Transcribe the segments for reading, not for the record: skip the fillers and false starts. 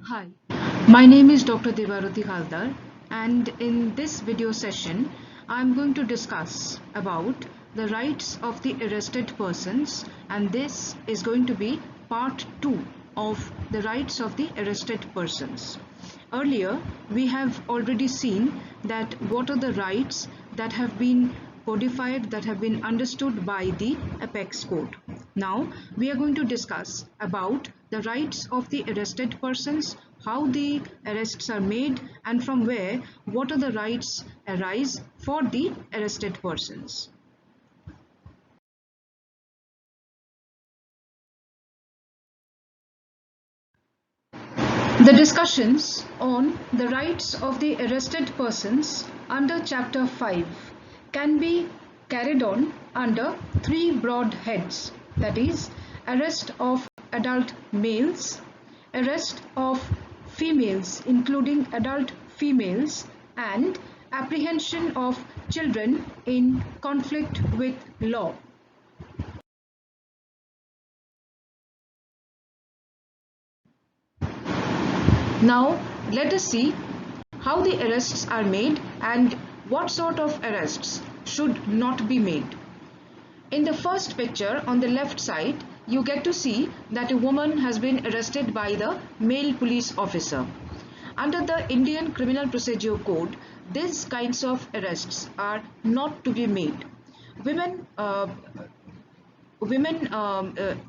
Hi, my name is Dr. Devaruti Haldar, and in this video session I'm going to discuss about the rights of the arrested persons, and this is going to be part 2 of the rights of the arrested persons. Earlier we have already seen that what are the rights that have been codified, that have been understood by the Apex Code. Now we are going to discuss about the rights of the arrested persons, how the arrests are made, and from where what are the rights arise for the arrested persons. The discussions on the rights of the arrested persons under Chapter 5 can be carried on under three broad heads, that is, arrest of adult males, arrest of females including adult females, and apprehension of children in conflict with law. Now let us see how the arrests are made and what sort of arrests should not be made. In the first picture on the left side, you get to see that a woman has been arrested by the male police officer. Under the Indian Criminal Procedure Code, these kinds of arrests are not to be made. Women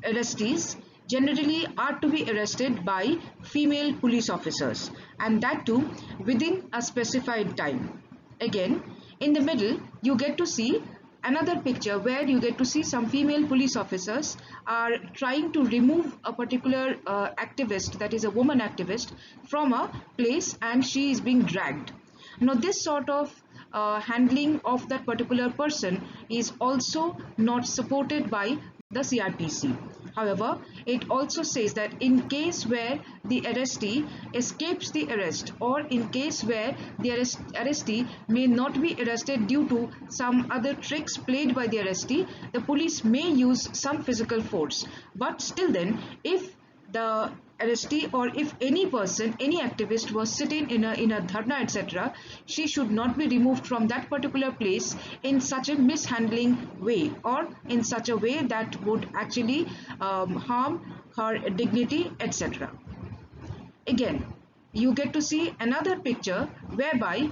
arrestees generally are to be arrested by female police officers, and that too within a specified time. Again, in the middle you get to see another picture where you get to see some female police officers are trying to remove a particular activist, that is a woman activist, from a place, and she is being dragged. Now this sort of handling of that particular person is also not supported by the CRPC. However, it also says that in case where the arrestee escapes the arrest, or in case where the arrestee may not be arrested due to some other tricks played by the arrestee, the police may use some physical force. But still then, if the arrestee, or if any person, any activist was sitting in a dharna, etc., she should not be removed from that particular place in such a mishandling way, or in such a way that would actually harm her dignity, etc. Again, you get to see another picture whereby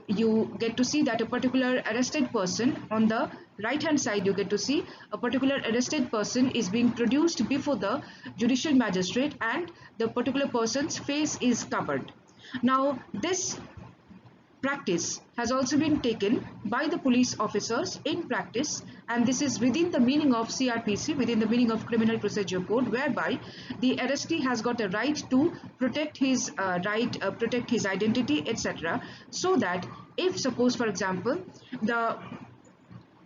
you get to see that a particular arrested person, on the right hand side you get to see a particular arrested person is being produced before the judicial magistrate, and the particular person's face is covered. Now this practice has also been taken by the police officers in practice, and this is within the meaning of CRPC, within the meaning of Criminal Procedure Code, whereby the arrestee has got a right to protect his protect his identity, etc., so that if suppose, for example, the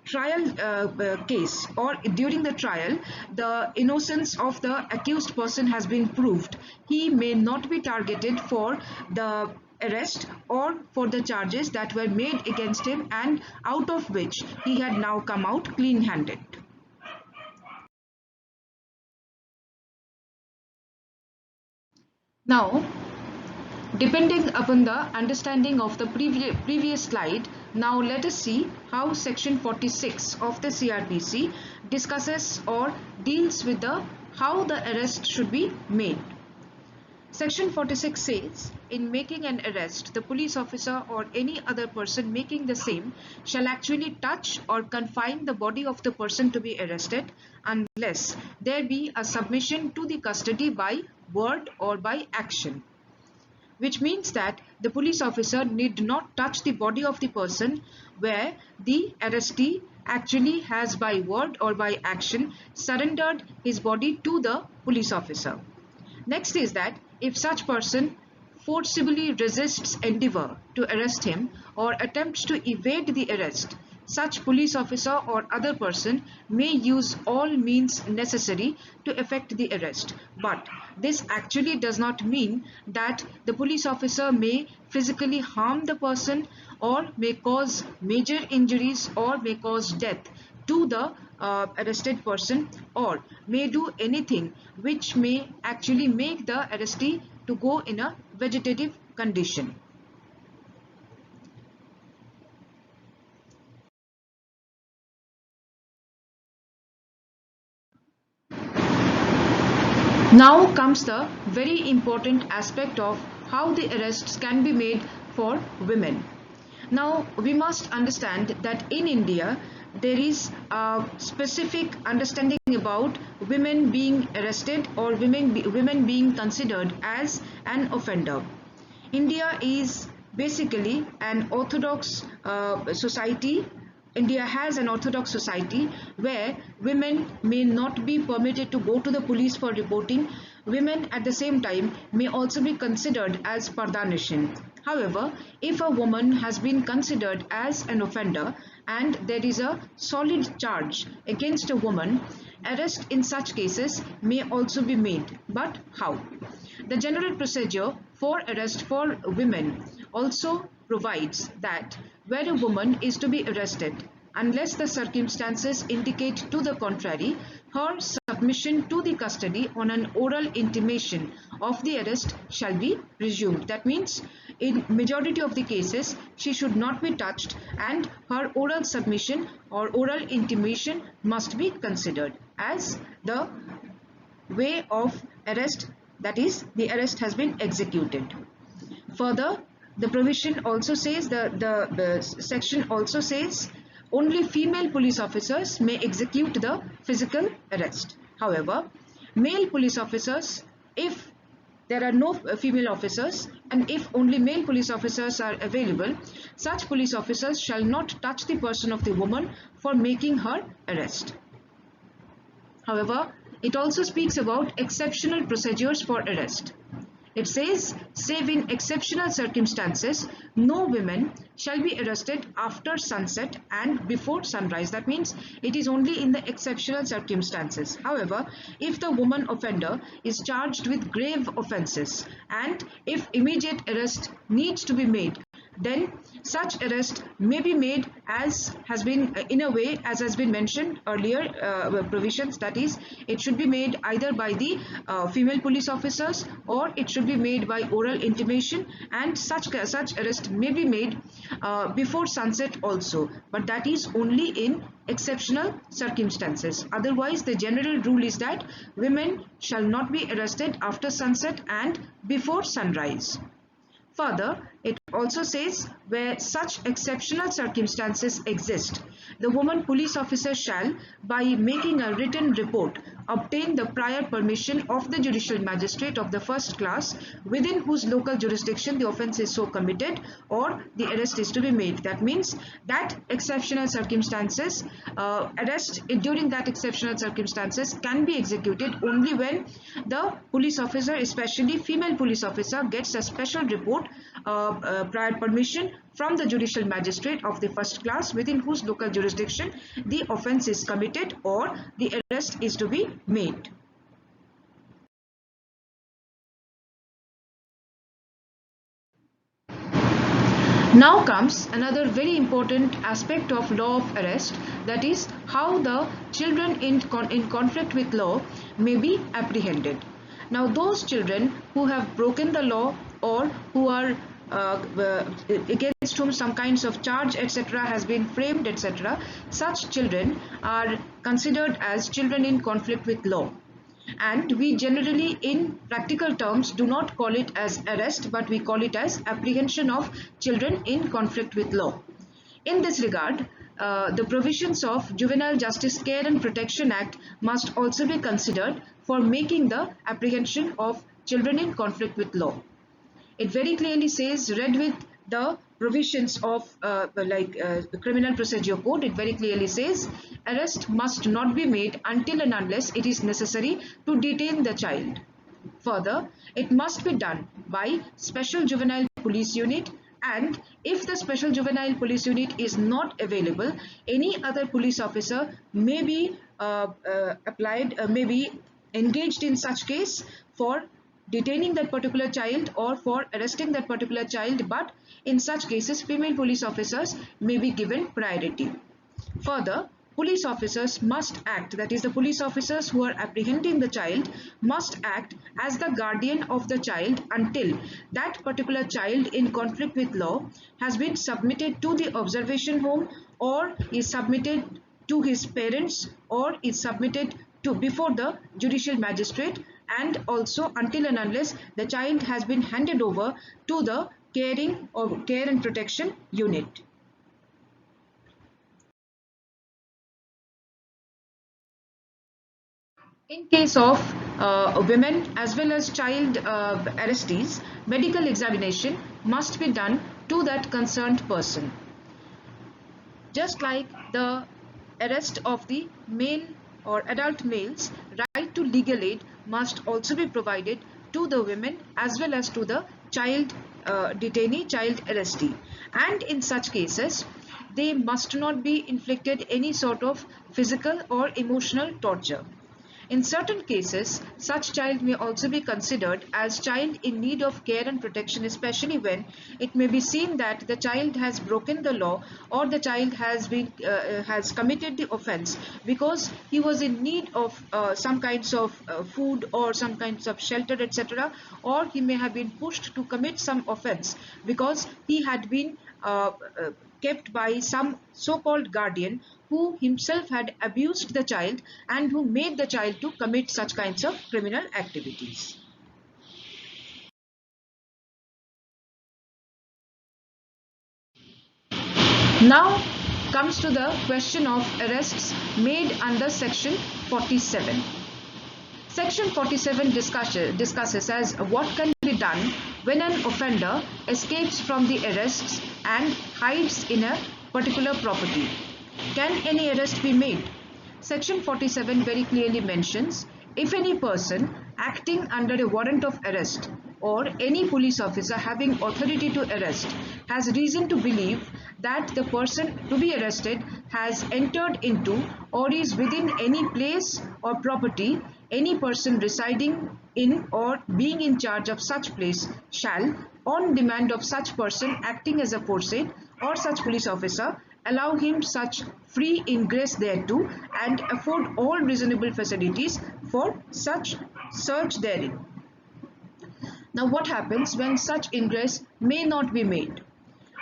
trial case, or during the trial, the innocence of the accused person has been proved, he may not be targeted for the arrest or for the charges that were made against him, and out of which he had now come out clean-handed. Now, depending upon the understanding of the previous slide, now let us see how section 46 of the CRPC discusses or deals with the how the arrest should be made. Section 46 says, in making an arrest, the police officer or any other person making the same shall actually touch or confine the body of the person to be arrested, unless there be a submission to the custody by word or by action. Which means that the police officer need not touch the body of the person where the arrestee actually has by word or by action surrendered his body to the police officer. Next is that if such person forcibly resists endeavor to arrest him or attempts to evade the arrest, such police officer or other person may use all means necessary to effect the arrest. But this actually does not mean that the police officer may physically harm the person, or may cause major injuries, or may cause death to the arrested person, or may do anything which may actually make the arrestee to go in a vegetative condition. Now comes the very important aspect of how the arrests can be made for women. Now we must understand that in India there is a specific understanding about women being arrested or women being considered as an offender. India is basically an orthodox society. India has an orthodox society where women may not be permitted to go to the police for reporting. Women at the same time may also be considered as pardanishin. However, if a woman has been considered as an offender and there is a solid charge against a woman, arrest in such cases may also be made. But how? The general procedure for arrest for women also provides that where a woman is to be arrested, unless the circumstances indicate to the contrary, her submission to the custody on an oral intimation of the arrest shall be resumed. That means in majority of the cases she should not be touched and her oral submission or oral intimation must be considered as the way of arrest, that is, the arrest has been executed. Further, the provision also says, the section also says, only female police officers may execute the physical arrest. However, male police officers, if there are no female officers and if only male police officers are available, such police officers shall not touch the person of the woman for making her arrest. However, it also speaks about exceptional procedures for arrest. It says, save in exceptional circumstances, no women shall be arrested after sunset and before sunrise. That means it is only in the exceptional circumstances. However, if the woman offender is charged with grave offences and if immediate arrest needs to be made, then such arrest may be made as has been in a way as has been mentioned earlier provisions, that is, it should be made either by the female police officers or it should be made by oral intimation, and such arrest may be made before sunset also, but that is only in exceptional circumstances. Otherwise, the general rule is that women shall not be arrested after sunset and before sunrise. Further, it also says where such exceptional circumstances exist, the woman police officer shall, by making a written report, obtain the prior permission of the judicial magistrate of the first class within whose local jurisdiction the offence is so committed or the arrest is to be made. That means that exceptional circumstances, arrest during that exceptional circumstances can be executed only when the police officer, especially female police officer, gets a special report, prior permission from the judicial magistrate of the first class within whose local jurisdiction the offence is committed or the arrest is to be made. Now comes another very important aspect of law of arrest, that is how the children in conflict with law may be apprehended. Now those children who have broken the law or who are against whom some kinds of charge etc. has been framed etc., such children are considered as children in conflict with law. And we generally in practical terms do not call it as arrest, but we call it as apprehension of children in conflict with law. In this regard, the provisions of Juvenile Justice Care and Protection Act must also be considered for making the apprehension of children in conflict with law. It very clearly says, read with the provisions of the Criminal Procedure Code, it very clearly says arrest must not be made until and unless it is necessary to detain the child. Further, it must be done by Special Juvenile Police Unit, and if the Special Juvenile Police Unit is not available, any other police officer may be may be engaged in such case for detaining that particular child or for arresting that particular child, but in such cases female police officers may be given priority. Further, police officers must act, that is, the police officers who are apprehending the child must act as the guardian of the child until that particular child in conflict with law has been submitted to the observation home, or is submitted to his parents, or is submitted to before the judicial magistrate, and also until and unless the child has been handed over to the caring or care and protection unit. In case of women as well as child arrestees, medical examination must be done to that concerned person. Just like the arrest of the male or adult males, right to legal aid must also be provided to the women as well as to the child detainee, child arrestee. And in such cases, they must not be inflicted any sort of physical or emotional torture. In certain cases, such child may also be considered as child in need of care and protection, especially when it may be seen that the child has broken the law, or the child has committed the offense because he was in need of some kinds of food or some kinds of shelter, etc., or he may have been pushed to commit some offense because he had been kept by some so-called guardian who himself had abused the child and who made the child to commit such kinds of criminal activities. Now comes to the question of arrests made under Section 47. Section 47 discusses as what can be done when an offender escapes from the arrests and hides in a particular property. Can any arrest be made? Section 47 very clearly mentions if any person acting under a warrant of arrest or any police officer having authority to arrest has reason to believe that the person to be arrested has entered into or is within any place or property, any person residing in or being in charge of such place shall, on demand of such person acting as aforesaid or such police officer, allow him such free ingress thereto and afford all reasonable facilities for such search therein. Now, what happens when such ingress may not be made?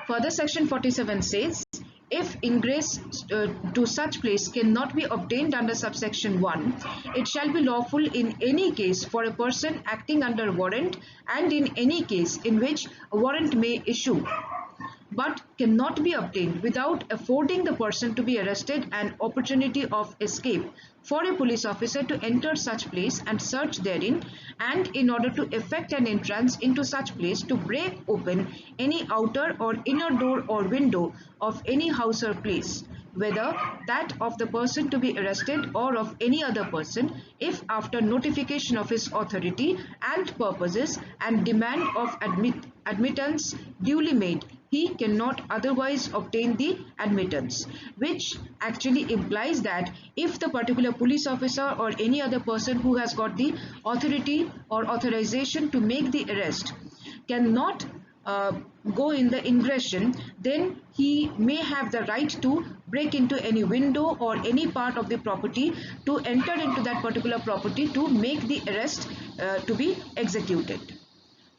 Further, Section 47 says, if ingress to such place cannot be obtained under subsection 1, it shall be lawful in any case for a person acting under warrant and in any case in which a warrant may issue, but cannot be obtained without affording the person to be arrested an opportunity of escape for a police officer to enter such place and search therein, and in order to effect an entrance into such place to break open any outer or inner door or window of any house or place, whether that of the person to be arrested or of any other person, if after notification of his authority and purposes and demand of admittance duly made, he cannot otherwise obtain the admittance, which actually implies that if the particular police officer or any other person who has got the authority or authorization to make the arrest cannot go in the ingression, then he may have the right to break into any window or any part of the property to enter into that particular property to make the arrest to be executed.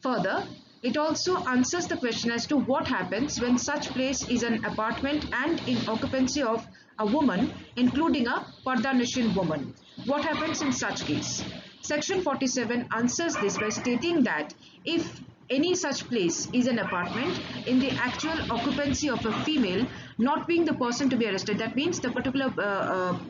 Further, it also answers the question as to what happens when such place is an apartment and in occupancy of a woman, including a Pardanishin woman. What happens in such case? Section 47 answers this by stating that if any such place is an apartment in the actual occupancy of a female, not being the person to be arrested, that means the particular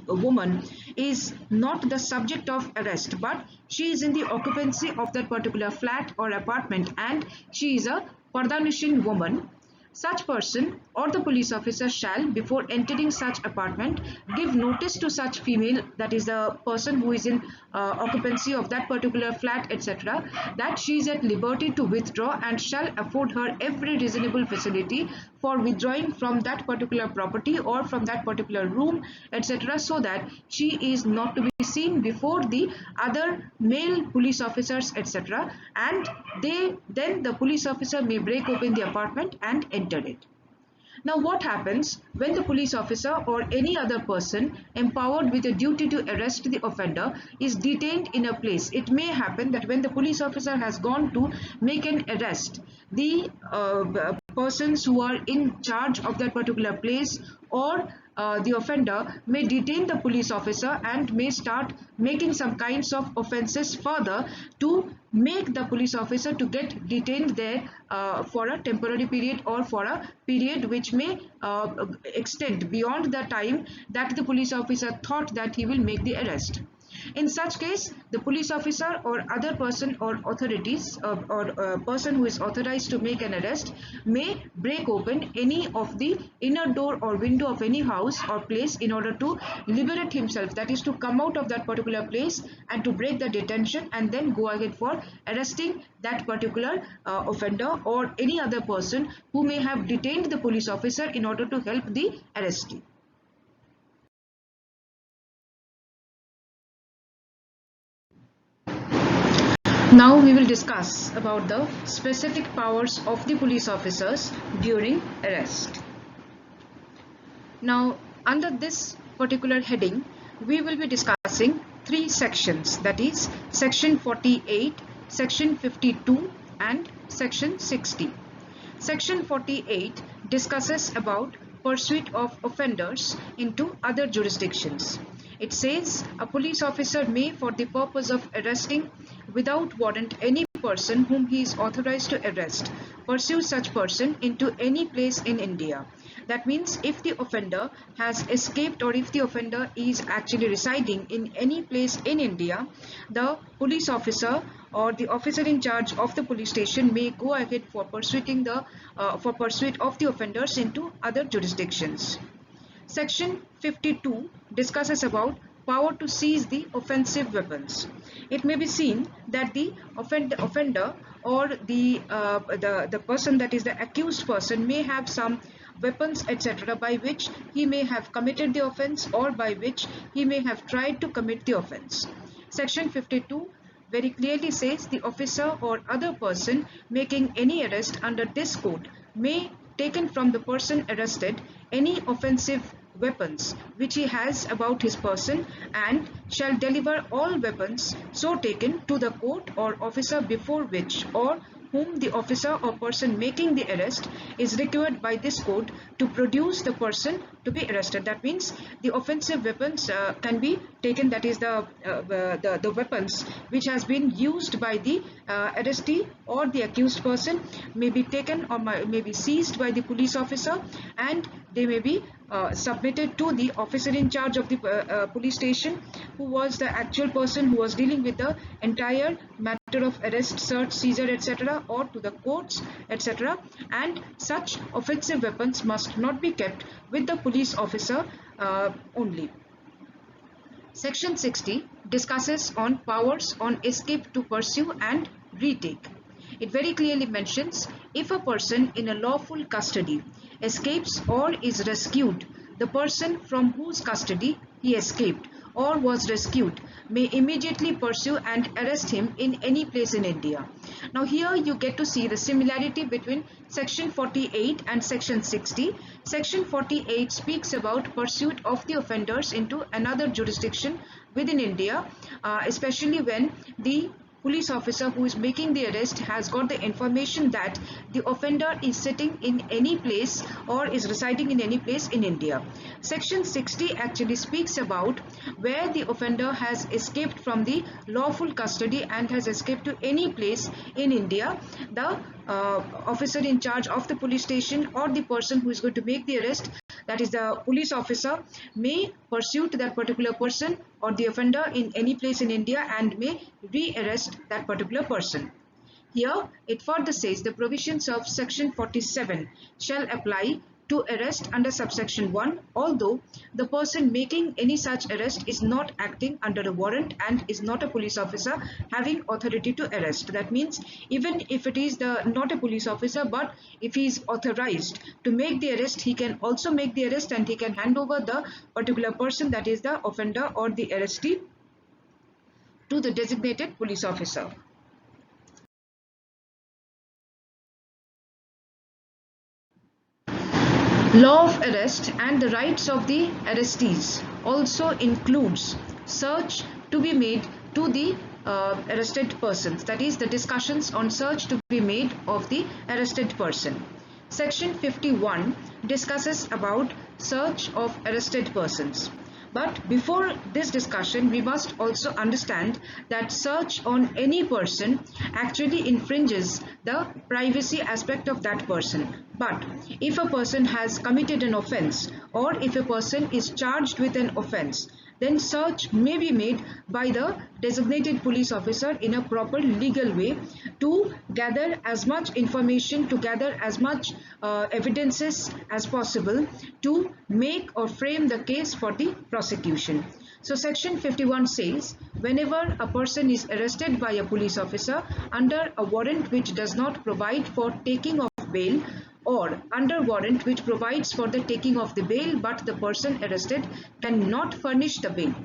woman is not the subject of arrest, but she is in the occupancy of that particular flat or apartment and she is a Pardanishin woman, such person or the police officer shall, before entering such apartment, give notice to such female, that is the person who is in occupancy of that particular flat, etc., that she is at liberty to withdraw and shall afford her every reasonable facility for withdrawing from that particular property or from that particular room, etc., so that she is not to be seen before the other male police officers, etc., and then the police officer may break open the apartment and enter it. Now, what happens when the police officer or any other person empowered with a duty to arrest the offender is detained in a place? It may happen that when the police officer has gone to make an arrest, the persons who are in charge of that particular place or the offender may detain the police officer and may start making some kinds of offenses further to make the police officer to get detained there for a temporary period or for a period which may extend beyond the time that the police officer thought that he will make the arrest. In such case, the police officer or other person or authorities or person who is authorized to make an arrest may break open any of the inner door or window of any house or place in order to liberate himself, that is to come out of that particular place and to break the detention and then go ahead for arresting that particular offender or any other person who may have detained the police officer in order to help the arrestee. Now we will discuss about the specific powers of the police officers during arrest. Now, under this particular heading, we will be discussing three sections, that is section 48, section 52 and section 60. Section 48 discusses about pursuit of offenders into other jurisdictions. It says a police officer may, for the purpose of arresting without warrant any person whom he is authorized to arrest, pursue such person into any place in India. That means if the offender has escaped or if the offender is actually residing in any place in India, the police officer or the officer in charge of the police station may go ahead for pursuit of the offenders into other jurisdictions. Section 52 discusses about power to seize the offensive weapons. It may be seen that the offender or the person, that is the accused person, may have some weapons etc. by which he may have committed the offense or by which he may have tried to commit the offense. Section 52 very clearly says the officer or other person making any arrest under this code may taken from the person arrested any offensive weapons which he has about his person and shall deliver all weapons so taken to the court or officer before which or whom the officer or person making the arrest is required by this code to produce the person to be arrested. That means the offensive weapons can be taken, that is the weapons which has been used by the arrestee or the accused person may be taken or may be seized by the police officer, and they may be submitted to the officer in charge of the police station, who was the actual person who was dealing with the entire matter of arrest, search, seizure, etc., or to the courts, etc. And such offensive weapons must not be kept with the police officer only. Section 60 discusses on powers on escape to pursue and retake. It very clearly mentions if a person in a lawful custody escapes or is rescued, the person from whose custody he escaped or was rescued may immediately pursue and arrest him in any place in India. Now here you get to see the similarity between section 48 and section 60. Section 48 speaks about pursuit of the offenders into another jurisdiction within India, especially when the police officer who is making the arrest has got the information that the offender is sitting in any place or is residing in any place in India. Section 60 actually speaks about where the offender has escaped from the lawful custody and has escaped to any place in India. The officer in charge of the police station or the person who is going to make the arrest, that is the police officer, may pursue to that particular person or the offender in any place in India and may re-arrest that particular person. Here it further says the provisions of section 47 shall apply to arrest under subsection 1, although the person making any such arrest is not acting under a warrant and is not a police officer having authority to arrest. That means even if it is not a police officer, but if he is authorized to make the arrest, he can also make the arrest and he can hand over the particular person, that is the offender or the arrestee, to the designated police officer. Law of arrest and the rights of the arrestees also includes search to be made to the arrested persons, that is the discussions on search to be made of the arrested person. Section 51 discusses about search of arrested persons. But before this discussion, we must also understand that search on any person actually infringes the privacy aspect of that person. But if a person has committed an offense, or if a person is charged with an offense, then search may be made by the designated police officer in a proper legal way to gather as much information, to gather as much evidences as possible to make or frame the case for the prosecution. So section 51 says, whenever a person is arrested by a police officer under a warrant which does not provide for taking of bail, or under warrant which provides for the taking of the bail but the person arrested cannot furnish the bail,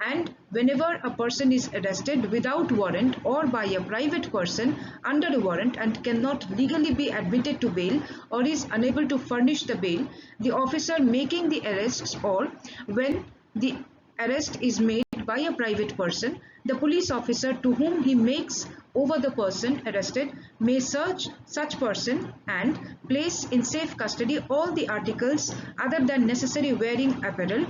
and whenever a person is arrested without warrant or by a private person under a warrant and cannot legally be admitted to bail or is unable to furnish the bail, the officer making the arrests, or when the arrest is made by a private person, the police officer to whom he makes over the person arrested may search such person and place in safe custody all the articles other than necessary wearing apparel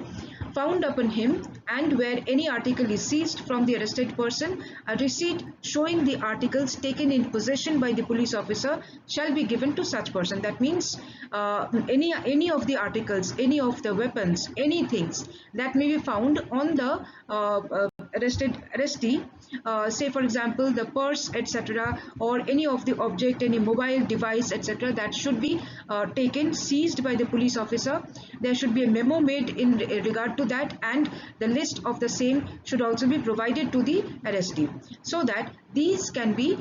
found upon him, and where any article is seized from the arrested person, a receipt showing the articles taken in possession by the police officer shall be given to such person. That means any of the articles, any of the weapons, any things that may be found on the arrestee, say for example the purse, etc., or any of the object, any mobile device, etc., that should be taken, seized by the police officer. There should be a memo made in regard to that, and the list of the same should also be provided to the arrestee, so that these can be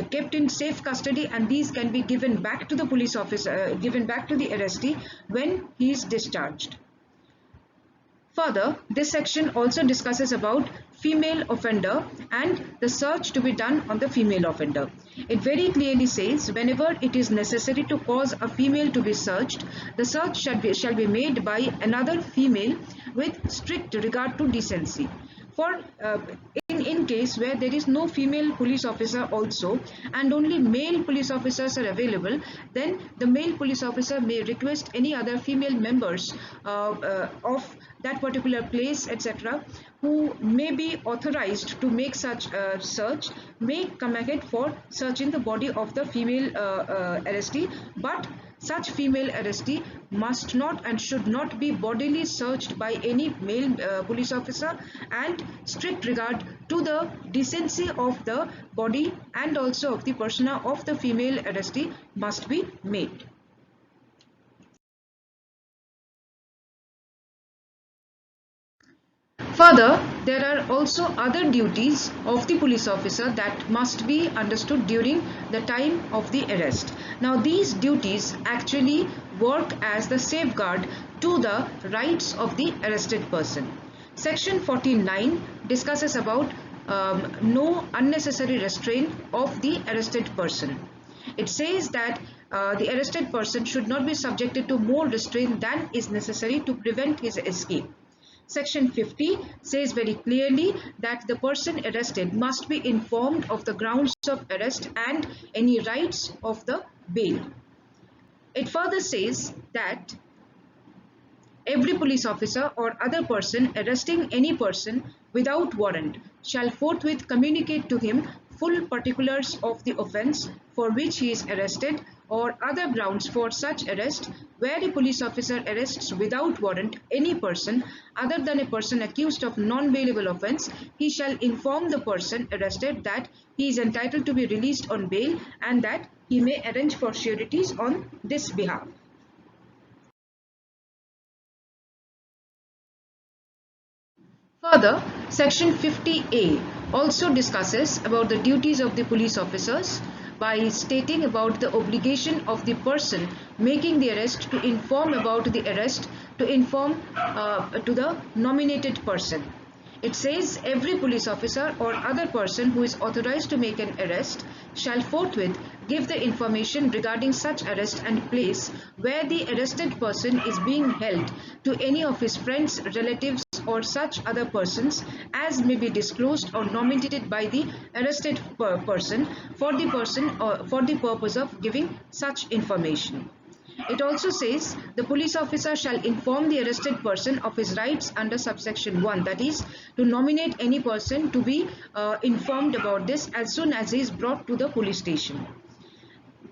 kept in safe custody and these can be given back to the police officer, given back to the arrestee when he is discharged. Further, this section also discusses about female offender and the search to be done on the female offender. It very clearly says whenever it is necessary to cause a female to be searched, the search shall be made by another female with strict regard to decency. For in case where there is no female police officer also and only male police officers are available, then the male police officer may request any other female members of that particular place, etc., who may be authorized to make such search, may come ahead for searching the body of the female arrestee, but such female arrestee must not and should not be bodily searched by any male police officer, and strict regard to the decency of the body and also of the persona of the female arrestee must be made. Further, there are also other duties of the police officer that must be understood during the time of the arrest. Now, these duties actually work as the safeguard to the rights of the arrested person. Section 49 discusses about no unnecessary restraint of the arrested person. It says that the arrested person should not be subjected to more restraint than is necessary to prevent his escape. Section 50 says very clearly that the person arrested must be informed of the grounds of arrest and any rights of the bail. It further says that every police officer or other person arresting any person without warrant shall forthwith communicate to him full particulars of the offence for which he is arrested or other grounds for such arrest. Where a police officer arrests without warrant any person other than a person accused of non-bailable offence, he shall inform the person arrested that he is entitled to be released on bail and that he may arrange for sureties on this behalf. Further, Section 50A also discusses about the duties of the police officers by stating about the obligation of the person making the arrest to inform about the arrest, to inform to the nominated person. It says every police officer or other person who is authorized to make an arrest shall forthwith give the information regarding such arrest and place where the arrested person is being held to any of his friends, relatives or such other persons as may be disclosed or nominated by the arrested person for the purpose of giving such information. It also says the police officer shall inform the arrested person of his rights under subsection 1, that is to nominate any person to be informed about this as soon as he is brought to the police station.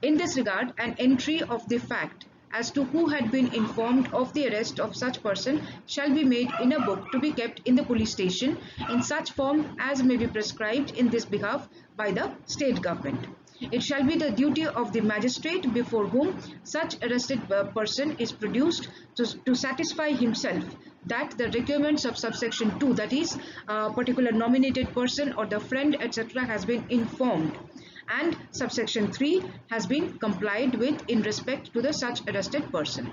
In this regard, an entry of the fact as to who had been informed of the arrest of such person shall be made in a book to be kept in the police station in such form as may be prescribed in this behalf by the state government. It shall be the duty of the magistrate before whom such arrested person is produced to satisfy himself that the requirements of subsection 2, that is a particular nominated person or the friend etc. has been informed, and subsection 3 has been complied with in respect to the such arrested person.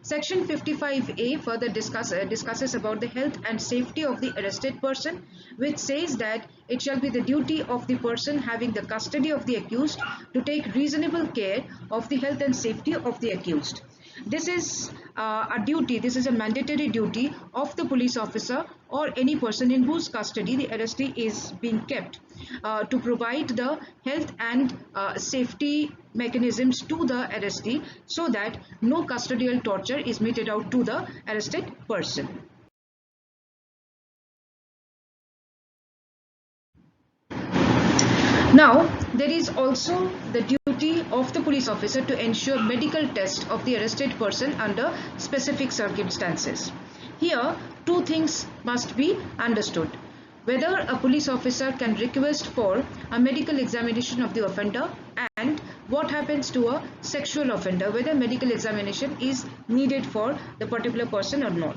Section 55A further discusses about the health and safety of the arrested person, which says that it shall be the duty of the person having the custody of the accused to take reasonable care of the health and safety of the accused. This is a duty, this is a mandatory duty of the police officer or any person in whose custody the arrestee is being kept to provide the health and safety mechanisms to the arrestee so that no custodial torture is meted out to the arrested person. Now, there is also the duty of the police officer to ensure medical test of the arrested person under specific circumstances. Here, two things must be understood: whether a police officer can request for a medical examination of the offender, and what happens to a sexual offender, whether medical examination is needed for the particular person or not.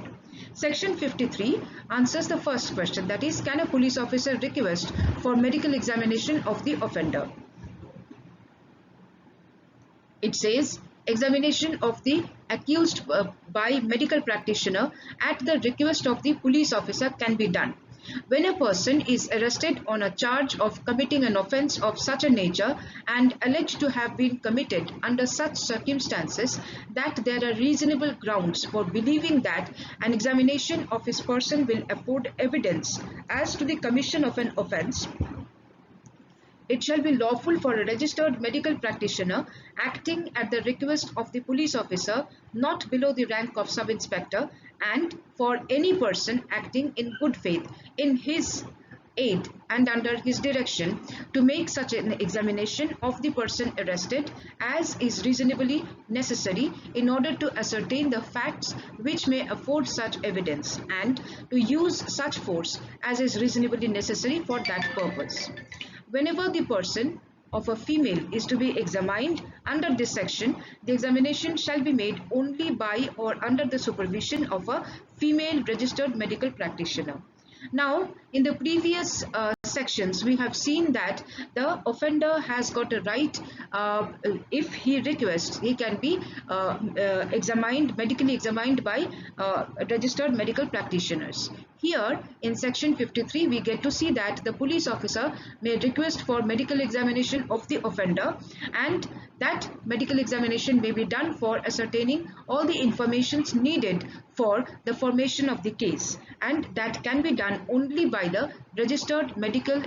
Section 53 answers the first question, that is, can a police officer request for medical examination of the offender? It says examination of the accused by medical practitioner at the request of the police officer can be done when a person is arrested on a charge of committing an offence of such a nature and alleged to have been committed under such circumstances that there are reasonable grounds for believing that an examination of his person will afford evidence as to the commission of an offence. It shall be lawful for a registered medical practitioner acting at the request of the police officer not below the rank of sub-inspector, and for any person acting in good faith in his aid and under his direction to make such an examination of the person arrested as is reasonably necessary in order to ascertain the facts which may afford such evidence, and to use such force as is reasonably necessary for that purpose. Whenever the person of a female is to be examined under this section, the examination shall be made only by or under the supervision of a female registered medical practitioner. Now, in the previous sections, we have seen that the offender has got a right, if he requests, he can be medically examined by registered medical practitioners. Here in section 53, we get to see that the police officer may request for medical examination of the offender, and that medical examination may be done for ascertaining all the informations needed for the formation of the case, and that can be done only by the registered medical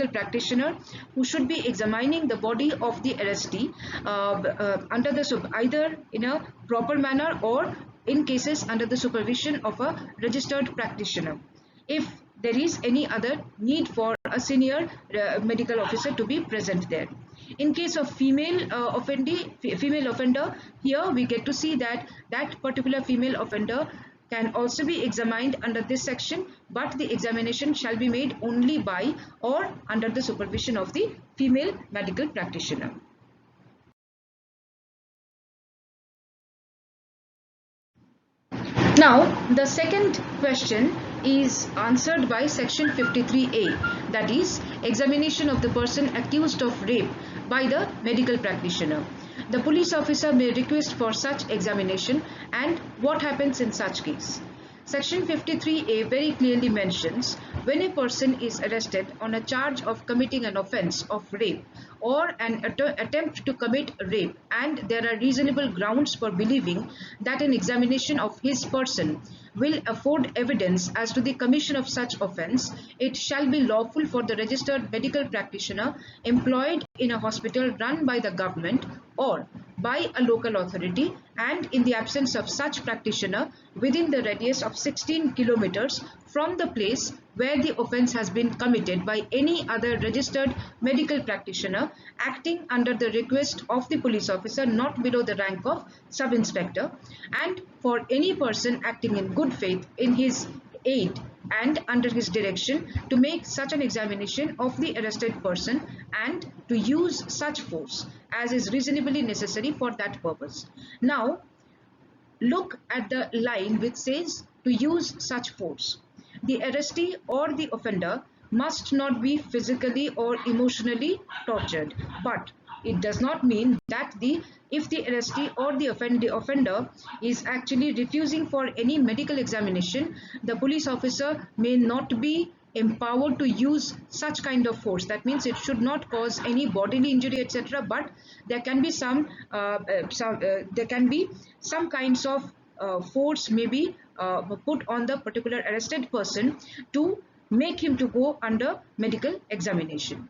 practitioner who should be examining the body of the arrestee under the either in a proper manner or in cases under the supervision of a registered practitioner, if there is any other need for a senior medical officer to be present there. In case of female offender, here we get to see that that particular female offender can also be examined under this section, but the examination shall be made only by or under the supervision of the female medical practitioner. Now, the second question is answered by section 53A, that is examination of the person accused of rape by the medical practitioner. The police officer may request for such examination, and what happens in such case. Section 53A very clearly mentions when a person is arrested on a charge of committing an offence of rape or an attempt to commit rape, and there are reasonable grounds for believing that an examination of his person will afford evidence as to the commission of such offence, it shall be lawful for the registered medical practitioner employed in a hospital run by the government or by a local authority, and in the absence of such practitioner within the radius of 16 kilometers from the place where the offence has been committed by any other registered medical practitioner acting under the request of the police officer not below the rank of sub-inspector, and for any person acting in good faith in his aid and under his direction to make such an examination of the arrested person and to use such force as is reasonably necessary for that purpose. Now, look at the line which says to use such force. The arrestee or the offender must not be physically or emotionally tortured, but it does not mean that if the arrestee or the offender is actually refusing for any medical examination, the police officer may not be empowered to use such kind of force. That means it should not cause any bodily injury, etc. But there can be some kinds of force may be put on the particular arrested person to make him to go under medical examination.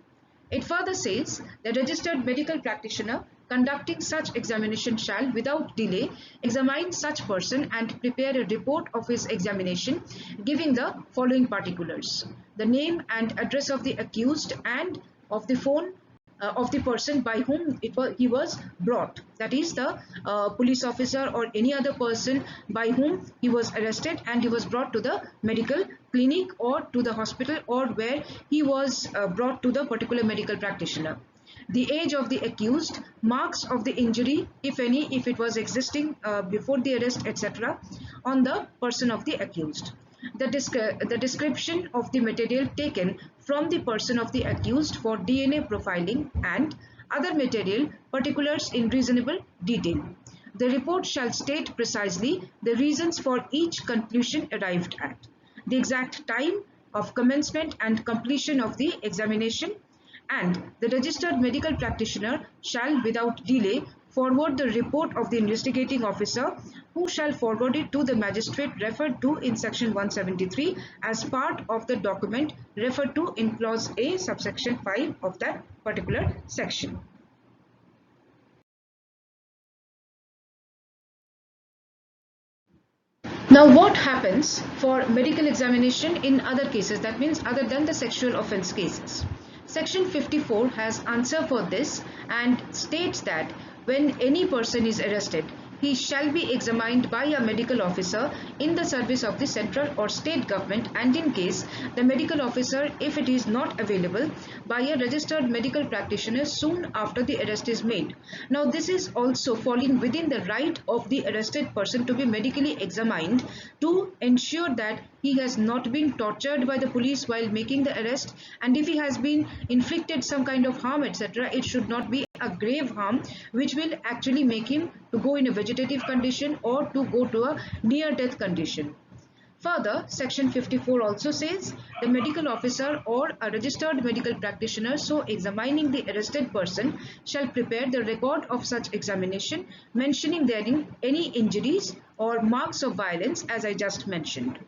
It further says the registered medical practitioner conducting such examination shall without delay examine such person and prepare a report of his examination giving the following particulars: the name and address of the accused and of the phone of the person by whom he was brought, that is the police officer or any other person by whom he was arrested and he was brought to the medical clinic or to the hospital or where he was brought to the particular medical practitioner. The age of the accused, marks of the injury, if any, if it was existing before the arrest, etc., on the person of the accused. The description of the material taken from the person of the accused for DNA profiling and other material particulars in reasonable detail. The report shall state precisely the reasons for each conclusion arrived at, the exact time of commencement and completion of the examination, and the registered medical practitioner shall without delay forward the report of the investigating officer, who shall forward it to the magistrate referred to in section 173 as part of the document referred to in clause A subsection 5 of that particular section. Now, what happens for medical examination in other cases, that means other than the sexual offense cases? Section 54 has answer for this and states that when any person is arrested, he shall be examined by a medical officer in the service of the central or state government, and in case the medical officer, if it is not available, by a registered medical practitioner soon after the arrest is made. Now, this is also falling within the right of the arrested person to be medically examined to ensure that he has not been tortured by the police while making the arrest, and if he has been inflicted some kind of harm, etc., it should not be a grave harm which will actually make him to go in a vegetative condition or to go to a near death condition. Further, section 54 also says the medical officer or a registered medical practitioner so examining the arrested person shall prepare the record of such examination, mentioning therein any injuries or marks of violence as I just mentioned,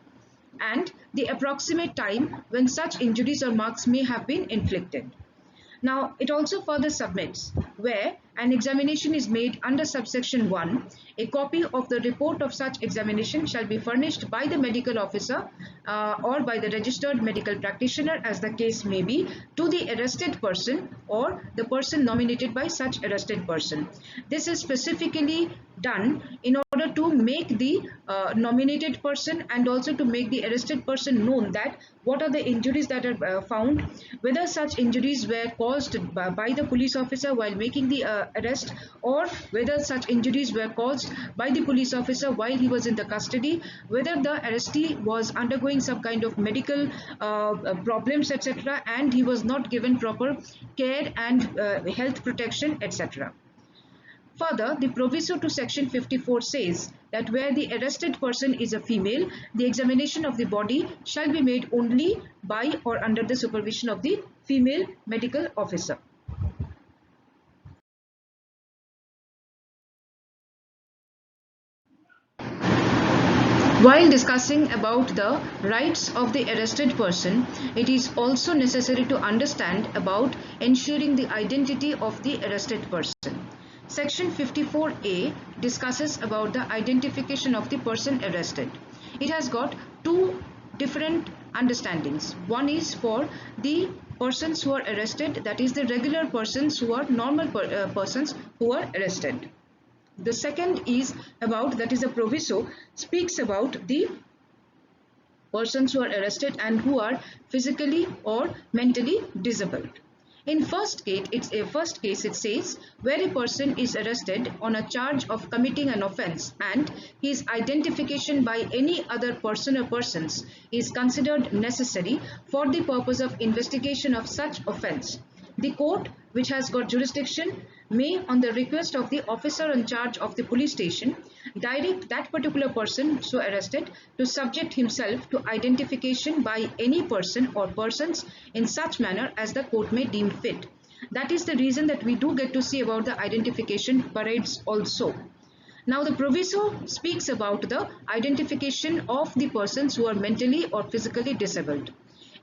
and the approximate time when such injuries or marks may have been inflicted. Now, it also further submits where an examination is made under subsection 1, a copy of the report of such examination shall be furnished by the medical officer or by the registered medical practitioner, as the case may be, to the arrested person or the person nominated by such arrested person. This is specifically done in order to make the nominated person and also to make the arrested person known that what are the injuries that are found, whether such injuries were caused by the police officer while making the arrest, or whether such injuries were caused by the police officer while he was in the custody, whether the arrestee was undergoing some kind of medical problems, etc., and he was not given proper care and health protection, etc. Further, the proviso to section 54 says that where the arrested person is a female, the examination of the body shall be made only by or under the supervision of the female medical officer. While discussing about the rights of the arrested person, it is also necessary to understand about ensuring the identity of the arrested person. Section 54A discusses about the identification of the person arrested. It has got two different understandings. One is for the persons who are arrested, that is the regular persons who are normal persons who are arrested. The second is about, that is a proviso, speaks about the persons who are arrested and who are physically or mentally disabled. In first case, it says where a person is arrested on a charge of committing an offence and his identification by any other person or persons is considered necessary for the purpose of investigation of such offence. The court, which has got jurisdiction, may, on the request of the officer in charge of the police station, direct that particular person so arrested to subject himself to identification by any person or persons in such manner as the court may deem fit. That is the reason that we do get to see about the identification parades also. Now the proviso speaks about the identification of the persons who are mentally or physically disabled.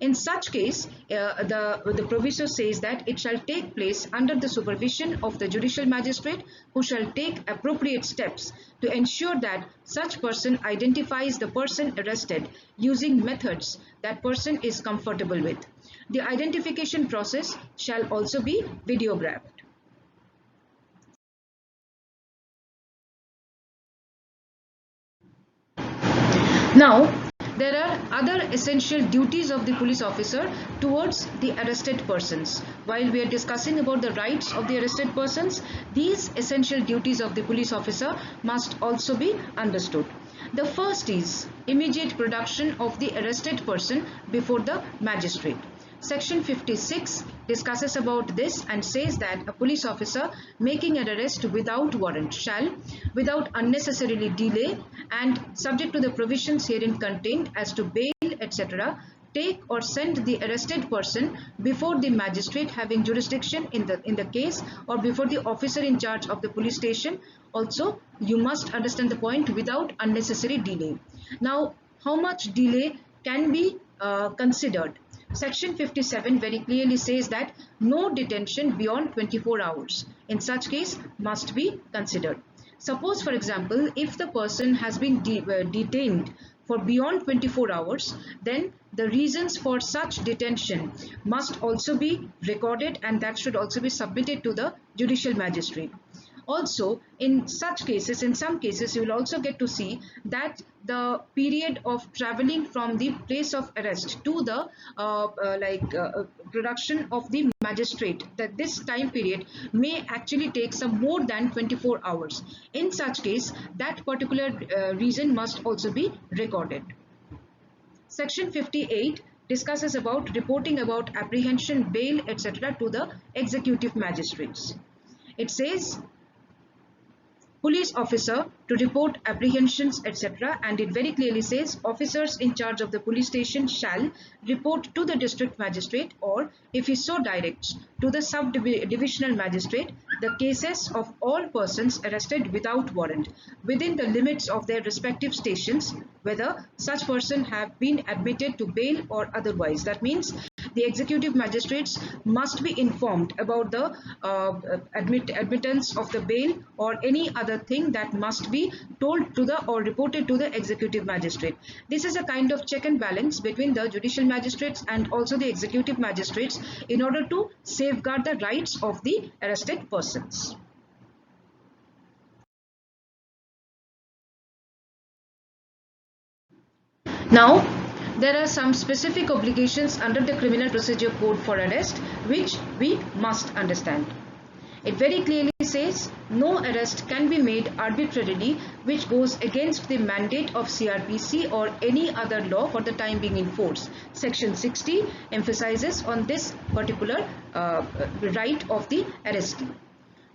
In such case, the proviso says that it shall take place under the supervision of the judicial magistrate, who shall take appropriate steps to ensure that such person identifies the person arrested using methods that person is comfortable with. The identification process shall also be videographed. Now, there are other essential duties of the police officer towards the arrested persons. While we are discussing about the rights of the arrested persons, these essential duties of the police officer must also be understood. The first is immediate production of the arrested person before the magistrate. Section 56 discusses about this and says that a police officer making an arrest without warrant shall, without unnecessarily delay and subject to the provisions herein contained as to bail, etc., take or send the arrested person before the magistrate having jurisdiction in the case, or before the officer in charge of the police station. Also, you must understand the point, without unnecessary delay. Now, how much delay can be considered? Section 57 very clearly says that no detention beyond 24 hours in such case must be considered. Suppose, for example, if the person has been detained for beyond 24 hours, then the reasons for such detention must also be recorded, and that should also be submitted to the judicial magistrate. Also, in such cases, in some cases, you will also get to see that the period of traveling from the place of arrest to the production of the magistrate, that this time period may actually take some more than 24 hours. In such case, that particular reason must also be recorded. Section 58 discusses about reporting about apprehension, bail, etc. to the executive magistrates. It says police officer to report apprehensions, etc., and it very clearly says officers in charge of the police station shall report to the district magistrate, or if he so directs, to the sub-divisional magistrate, the cases of all persons arrested without warrant within the limits of their respective stations, whether such person have been admitted to bail or otherwise. That means the executive magistrates must be informed about the admittance of the bail or any other thing that must be told to the or reported to the executive magistrate. This is a kind of check and balance between the judicial magistrates and also the executive magistrates in order to safeguard the rights of the arrested persons. Now, there are some specific obligations under the Criminal Procedure Code for arrest which we must understand. It very clearly says no arrest can be made arbitrarily which goes against the mandate of CRPC or any other law for the time being in force. Section 60 emphasizes on this particular right of the arrestee.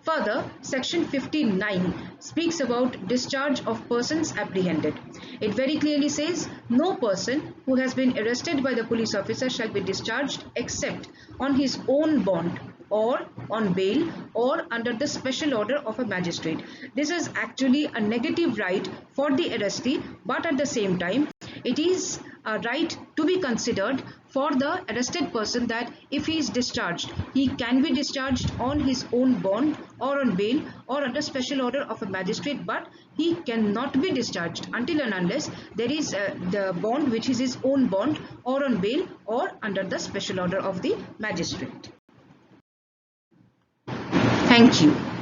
Further, Section 59 speaks about discharge of persons apprehended. It very clearly says no person who has been arrested by the police officer shall be discharged except on his own bond or on bail or under the special order of a magistrate. This is actually a negative right for the arrestee, but at the same time, it is a right to be considered for the arrested person that if he is discharged, he can be discharged on his own bond or on bail or under special order of a magistrate, but he cannot be discharged until and unless there is the bond which is his own bond or on bail or under the special order of the magistrate. Thank you.